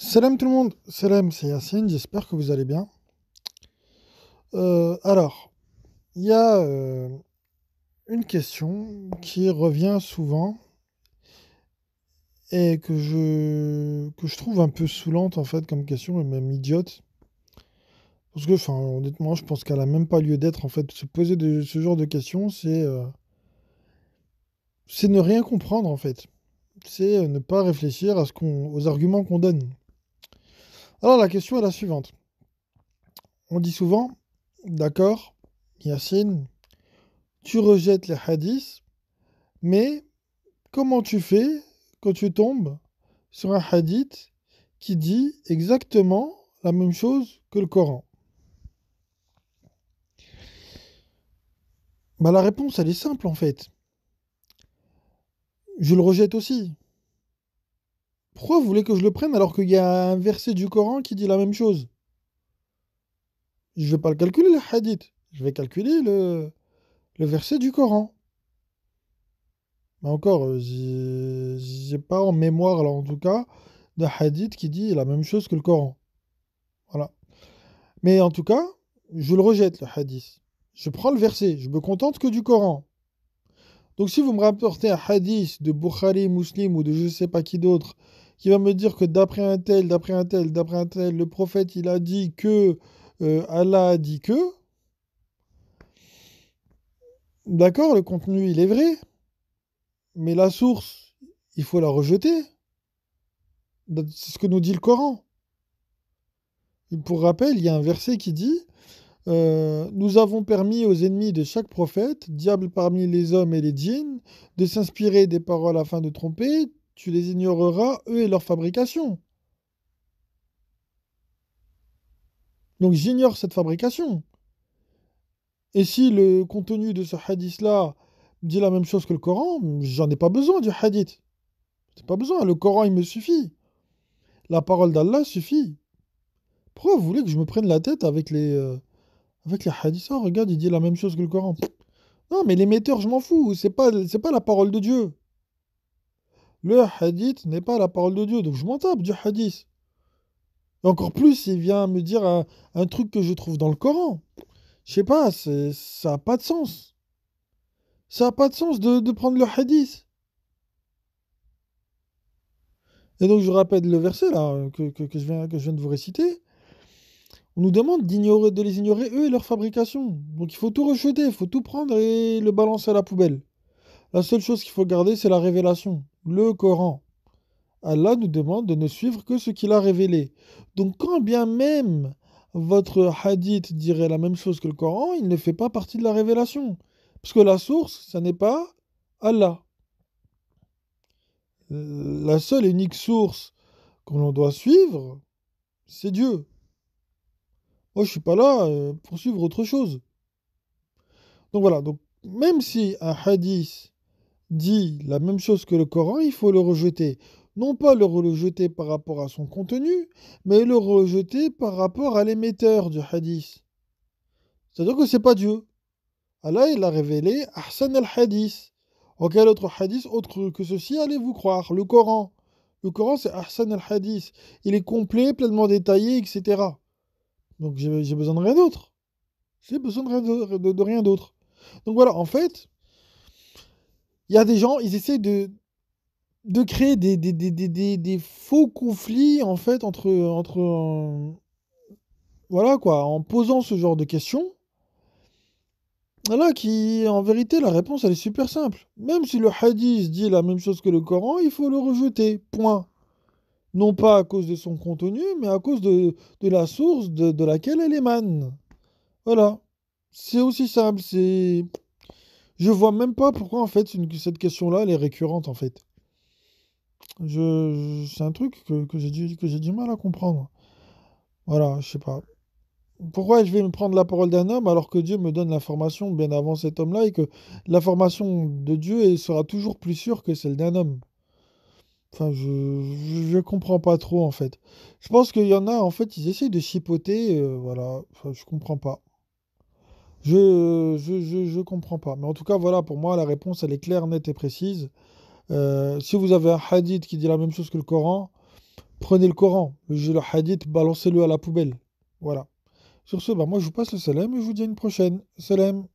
Salam tout le monde, salam, c'est Yacine, j'espère que vous allez bien. Alors, il y a une question qui revient souvent et que je trouve un peu saoulante en fait comme question et même idiote. Parce que, enfin, honnêtement, je pense qu'elle a même pas lieu d'être en fait. Se poser ce genre de questions, c'est ne rien comprendre en fait. C'est ne pas réfléchir aux arguments qu'on donne. Alors la question est la suivante. On dit souvent, d'accord, Yacine, tu rejettes les hadiths, mais comment tu fais quand tu tombes sur un hadith qui dit exactement la même chose que le Coran? Bah, la réponse, elle est simple en fait. Je le rejette aussi. Pourquoi vous voulez que je le prenne alors qu'il y a un verset du Coran qui dit la même chose? Je ne vais pas le calculer le hadith. Je vais calculer le verset du Coran. Mais encore, j'ai pas en mémoire, là en tout cas, d'un hadith qui dit la même chose que le Coran. Voilà. Mais en tout cas, je le rejette, le hadith. Je prends le verset, je me contente que du Coran. Donc si vous me rapportez un hadith de Bukhari, Muslim ou de je ne sais pas qui d'autre, qui va me dire que d'après un tel, d'après un tel, d'après un tel, le prophète il a dit que, Allah a dit que, d'accord, le contenu il est vrai, mais la source, il faut la rejeter. C'est ce que nous dit le Coran. Pour rappel, il y a un verset qui dit nous avons permis aux ennemis de chaque prophète, diables parmi les hommes et les djinns, de s'inspirer des paroles afin de tromper. Tu les ignoreras, eux et leur fabrication. Donc j'ignore cette fabrication. Et si le contenu de ce hadith-là dit la même chose que le Coran, j'en ai pas besoin du hadith. J'ai pas besoin. Le Coran, il me suffit. La parole d'Allah suffit. Pourquoi vous voulez que je me prenne la tête avec les hadiths? Oh, regarde, il dit la même chose que le Coran. Non, mais l'émetteur, je m'en fous. C'est pas la parole de Dieu. Le hadith n'est pas la parole de Dieu, donc je m'en tape du hadith. Et encore plus, il vient me dire un truc que je trouve dans le Coran. Je sais pas, ça n'a pas de sens. Ça n'a pas de sens de prendre le hadith. Et donc je rappelle le verset là que je viens de vous réciter. On nous demande de les ignorer eux et leur fabrication. Donc il faut tout rejeter, il faut tout prendre et le balancer à la poubelle. La seule chose qu'il faut garder, c'est la révélation, le Coran. Allah nous demande de ne suivre que ce qu'il a révélé. Donc quand bien même votre hadith dirait la même chose que le Coran, il ne fait pas partie de la révélation. Parce que la source, ça n'est pas Allah. La seule et unique source que l'on doit suivre, c'est Dieu. Moi, je suis pas là pour suivre autre chose. Donc voilà, donc même si un hadith dit la même chose que le Coran, il faut le rejeter. Non pas le rejeter par rapport à son contenu, mais le rejeter par rapport à l'émetteur du hadith. C'est-à-dire que c'est pas Dieu. Allah, il a révélé Ahsan al-Hadith. En quel autre hadith autre que ceci allez-vous croire? Le Coran. Le Coran, c'est Ahsan al-Hadith. Il est complet, pleinement détaillé, etc. Donc j'ai besoin de rien d'autre. J'ai besoin de rien d'autre. Donc voilà, en fait, il y a des gens, ils essaient de créer des faux conflits en fait voilà quoi, en posant ce genre de questions. Voilà qui, en vérité, la réponse elle est super simple. Même si le hadith dit la même chose que le Coran, il faut le rejeter. Point. Non pas à cause de son contenu, mais à cause de la source de laquelle elle émane. Voilà. C'est aussi simple. Je vois même pas pourquoi en fait cette question-là elle est récurrente en fait. C'est un truc que j'ai du mal à comprendre. Voilà, je sais pas. Pourquoi je vais me prendre la parole d'un homme alors que Dieu me donne l'information bien avant cet homme-là et que l'information de Dieu elle sera toujours plus sûre que celle d'un homme? Enfin, je comprends pas trop en fait. Je pense qu'il y en a en fait, ils essayent de chipoter, voilà. Enfin, je comprends pas. Je comprends pas. Mais en tout cas, voilà, pour moi, la réponse elle est claire, nette et précise. Si vous avez un hadith qui dit la même chose que le Coran, prenez le Coran, le hadith, balancez-le à la poubelle. Voilà. Sur ce, bah, moi je vous passe le salam et je vous dis à une prochaine. Salam.